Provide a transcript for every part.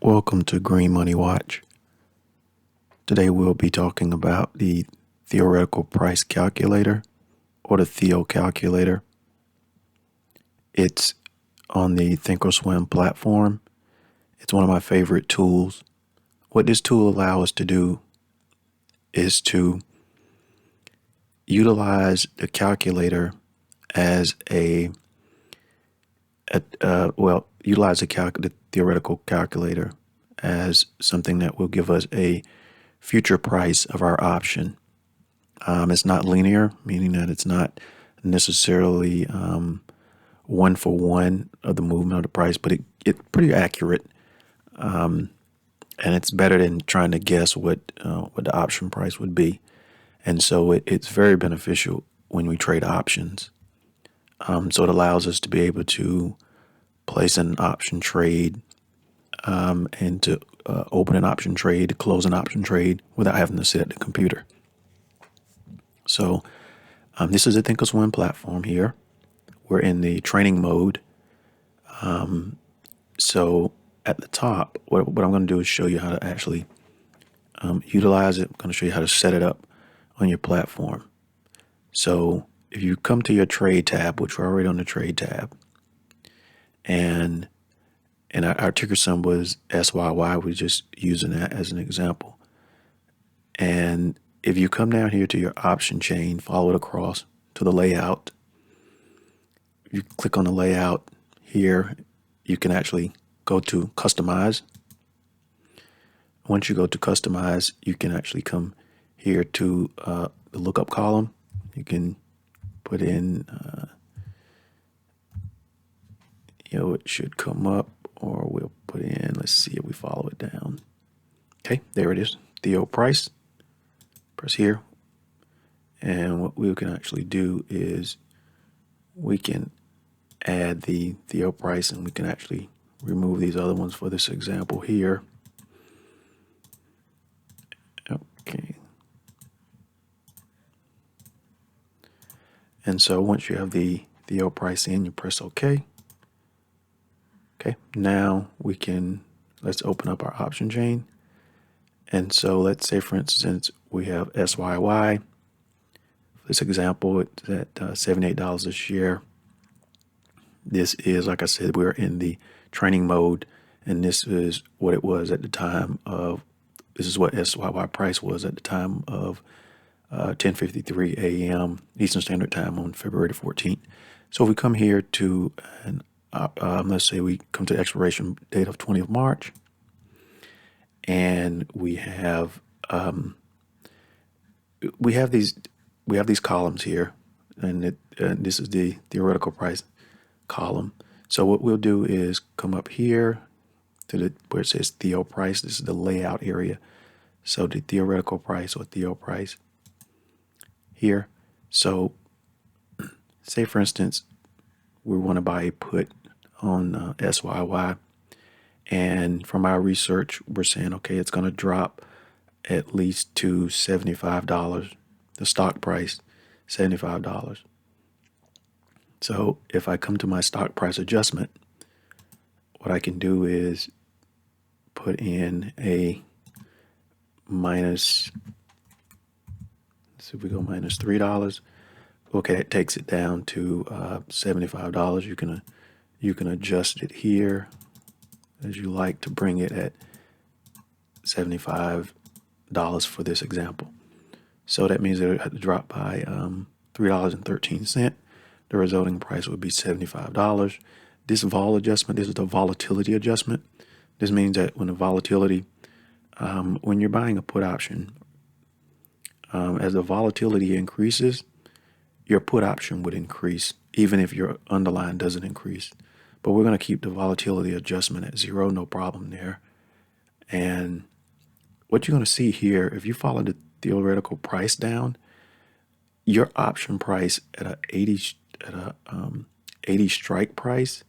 Welcome to Green Money Watch. Today we'll be talking about the theoretical price calculator, or the THEO calculator. It's on the ThinkOrSwim platform. It's one of my favorite tools. What this tool allows us to do is to utilize the calculator as utilize the theoretical calculator as something that will give us a future price of our option. It's not linear, meaning that it's not necessarily one for one of the movement of the price, but it's pretty accurate, and it's better than trying to guess what the option price would be. And so it's very beneficial when we trade options. So it allows us to be able to place an option trade, and to open an option trade, to close an option trade without having to sit at the computer. So this is a ThinkOrSwim platform here. We're in the training mode. So at the top, what I'm going to do is show you how to actually utilize it. I'm going to show you how to set it up on your platform. So if you come to your trade tab, which we're already on the trade tab, and our ticker symbol is SYY, we're just using that as an example. And if you come down here to your option chain, follow it across to the layout. You click on the layout here, you can actually go to customize. Once you go to customize, you can actually come here to the lookup column. You can put in, it should come up, or we'll put in, let's see if we follow it down. Okay, there it is, THEO price. Press here. And what we can actually do is we can add the THEO price, and we can actually remove these other ones for this example here. Okay. And so once you have the THEO price in, you press OK. Okay, now let's open up our option chain. And so let's say, for instance, we have SYY. For this example, it's at $78 a share. This is, like I said, we're in the training mode, and this is what it was at the time of, this is what SYY price was at the time of 10:53 a.m. Eastern Standard Time on February the 14th. So if we come here to, let's say we come to the expiration date of 20th March, and we have these columns here, and this is the theoretical price column. So what we'll do is come up here to where it says THEO price. This is the layout area. So the theoretical price, or THEO price here. So say, for instance, we want to buy a put on SYY, and from our research, we're saying, okay, it's going to drop at least to $75, the stock price, $75. So if I come to my stock price adjustment, what I can do is put in a minus, let's see if we go minus $3. Okay, it takes it down to $75. You can adjust it here as you like to bring it at $75 for this example. So that means that it had to drop by $3.13. The resulting price would be $75. This vol adjustment, this is the volatility adjustment. This means that when the volatility, when you're buying a put option, as the volatility increases, your put option would increase, even if your underlying doesn't increase. But we're going to keep the volatility adjustment at 0, no problem there. And what you're going to see here, if you follow the theoretical price down, your option price at a 80 strike price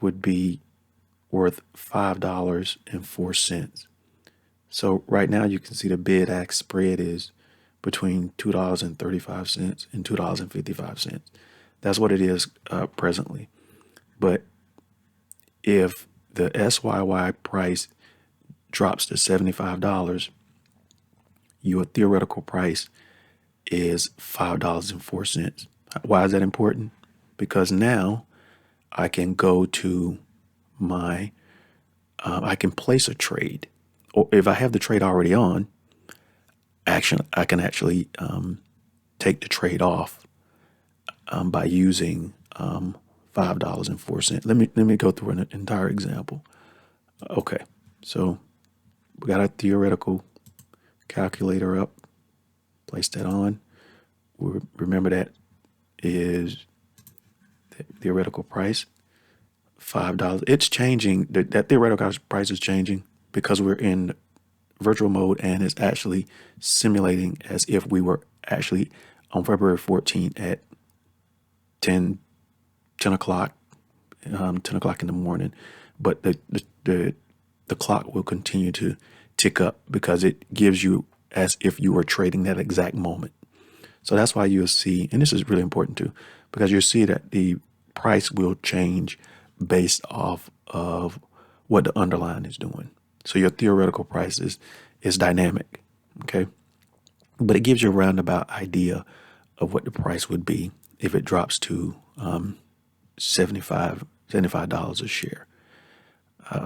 would be worth $5.04. So right now you can see the bid-ask spread is between $2.35 and $2.55. That's what it is presently. But if the SYY price drops to $75, your theoretical price is $5.04. Why is that important? Because now I can go to my, I can place a trade, or if I have the trade already on, I can actually take the trade off by using $5.04. Let me go through an entire example. Okay, so we got our theoretical calculator up. Place that on. Remember that is the theoretical price, $5. It's changing. That theoretical price is changing because we're in virtual mode, and it's actually simulating as if we were actually on February 14th at 10 o'clock, 10 o'clock in the morning. But the clock will continue to tick up because it gives you as if you were trading that exact moment. So that's why you'll see, and this is really important too, because you'll see that the price will change based off of what the underlying is doing. So your theoretical price is dynamic, okay? But it gives you a roundabout idea of what the price would be if it drops to $75 a share.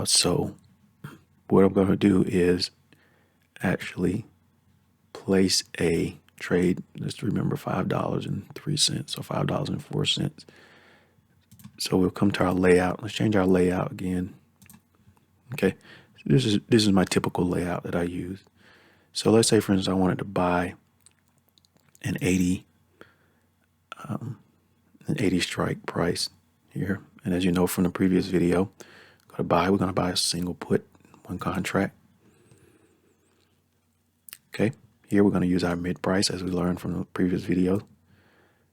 So what I'm going to do is actually place a trade. Let's remember $5.03 or $5.04. So we'll come to our layout. Let's change our layout again. Okay, this is my typical layout that I use. So let's say, for instance, I wanted to buy an 80 strike price here, and as you know from the previous video, we're going to buy a single put, one contract. Okay, here we're going to use our mid price as we learned from the previous video.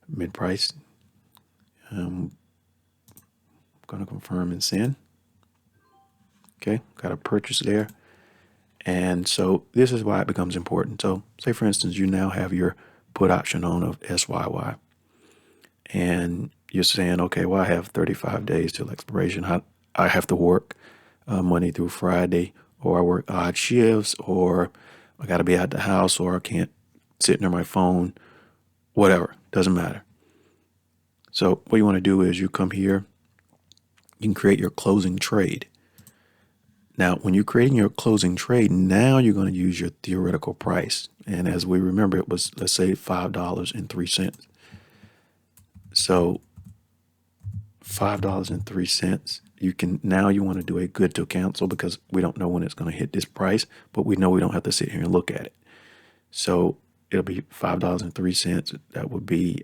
Mid price. I'm going to confirm and send. Okay, got a purchase there. And so this is why it becomes important. So say, for instance, you now have your put option on of SYY. And you're saying, okay, well, I have 35 days till expiration. I have to work Monday through Friday, or I work odd shifts, or I got to be at the house, or I can't sit near my phone, whatever, doesn't matter. So what you want to do is you come here, you can create your closing trade. Now, when you're creating your closing trade, now you're going to use your theoretical price. And as we remember, it was, let's say, $5.03. So $5.03, you want to do a good to cancel because we don't know when it's going to hit this price, but we know we don't have to sit here and look at it. So it'll be $5.03. That would be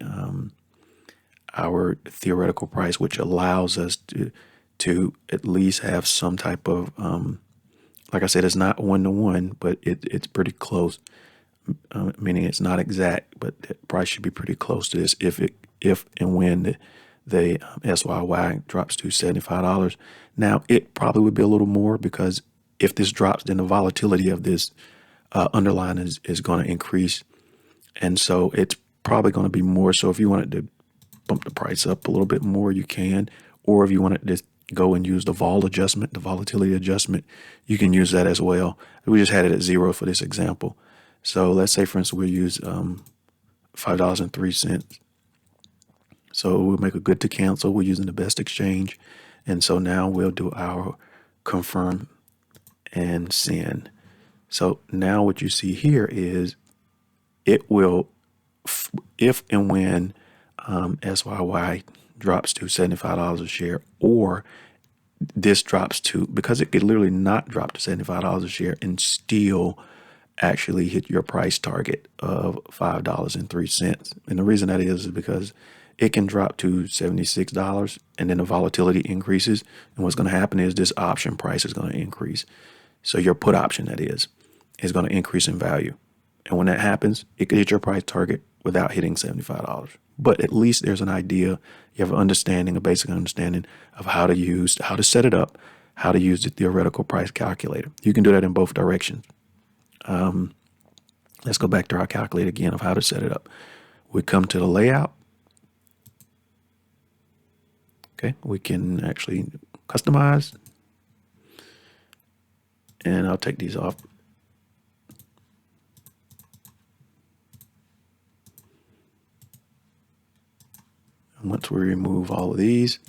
our theoretical price, which allows us to at least have some type of, like I said, it's not 1-to-1, but it's pretty close, meaning it's not exact, but the price should be pretty close to this if and when the SYY drops to $75. Now, it probably would be a little more because if this drops, then the volatility of this underlying is going to increase. And so it's probably going to be more. So if you wanted to bump the price up a little bit more, you can. Or if you wanted to go and use the vol adjustment, the volatility adjustment, you can use that as well. We just had it at 0 for this example. So let's say, for instance, we'll use $5.03. So we'll make a good to cancel. We're using the best exchange. And so now we'll do our confirm and send. So now what you see here is it will, if and when SYY drops to $75 a share, or this drops to, because it could literally not drop to $75 a share and still actually hit your price target of $5.03. And the reason that is because it can drop to $76 and then the volatility increases. And what's going to happen is this option price is going to increase. So your put option, that is going to increase in value. And when that happens, it could hit your price target without hitting $75. But at least there's an idea. You have an understanding, a basic understanding of how to set it up, how to use the theoretical price calculator. You can do that in both directions. Let's go back to our calculator again of how to set it up. We come to the layout. Okay, we can actually customize. And I'll take these off. And once we remove all of these,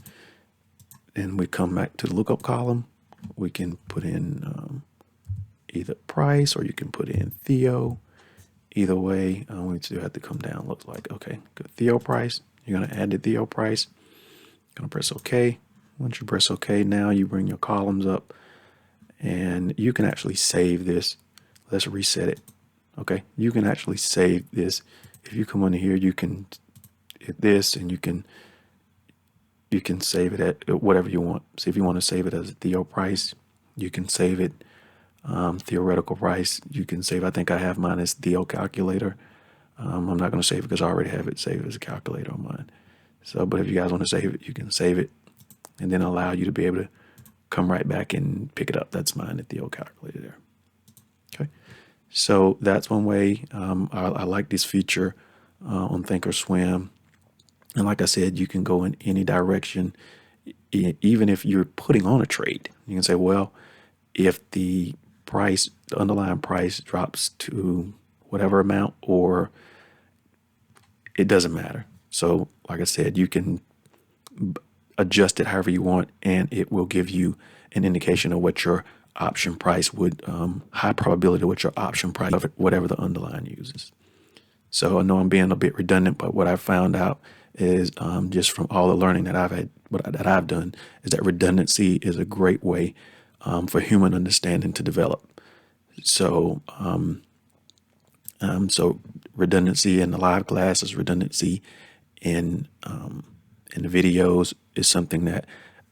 then we come back to the lookup column. We can put in either price, or you can put in Theo. Either way, we still have to come down. Looks like, okay, good. Theo price. You're going to add the Theo price. Going to press OK. Once you press OK, now you bring your columns up, and you can actually save this. Let's reset it. Okay, you can actually save this. If you come under here, you can hit this, and you can save it at whatever you want. So if you want to save it as a Theo price, you can save it. Theoretical price, you can save. I think I have mine as Theo calculator. I'm not going to save it because I already have it saved as a calculator on mine. So, but if you guys want to save it, you can save it, and then allow you to be able to come right back and pick it up. That's mine, the Theo calculator there. Okay, so that's one way. I like this feature on ThinkOrSwim, and like I said, you can go in any direction. Even if you're putting on a trade, you can say, well, if the price, the underlying price drops to whatever amount, or it doesn't matter. So like I said, you can adjust it however you want, and it will give you an indication of what your option price would, high probability of what your option price of whatever the underlying uses. So I know I'm being a bit redundant, but what I found out is just from all the learning that I've done, is that redundancy is a great way for human understanding to develop. So, so redundancy in the live classes, redundancy in the videos is something that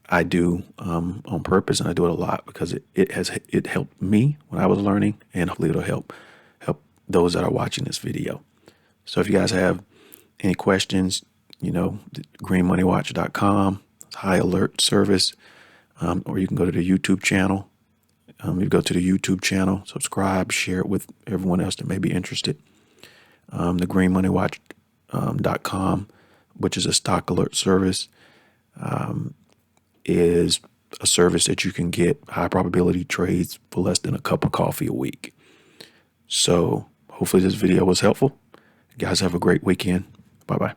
I do on purpose, and I do it a lot because it helped me when I was learning, and hopefully it'll help those that are watching this video. So if you guys have any questions, greenmoneywatch.com, high alert service, or you can go to the YouTube channel. You go to the YouTube channel, subscribe, share it with everyone else that may be interested. The greenmoneywatch.com, which is a stock alert service, is a service that you can get high probability trades for less than a cup of coffee a week. So hopefully this video was helpful. You guys have a great weekend. Bye-bye.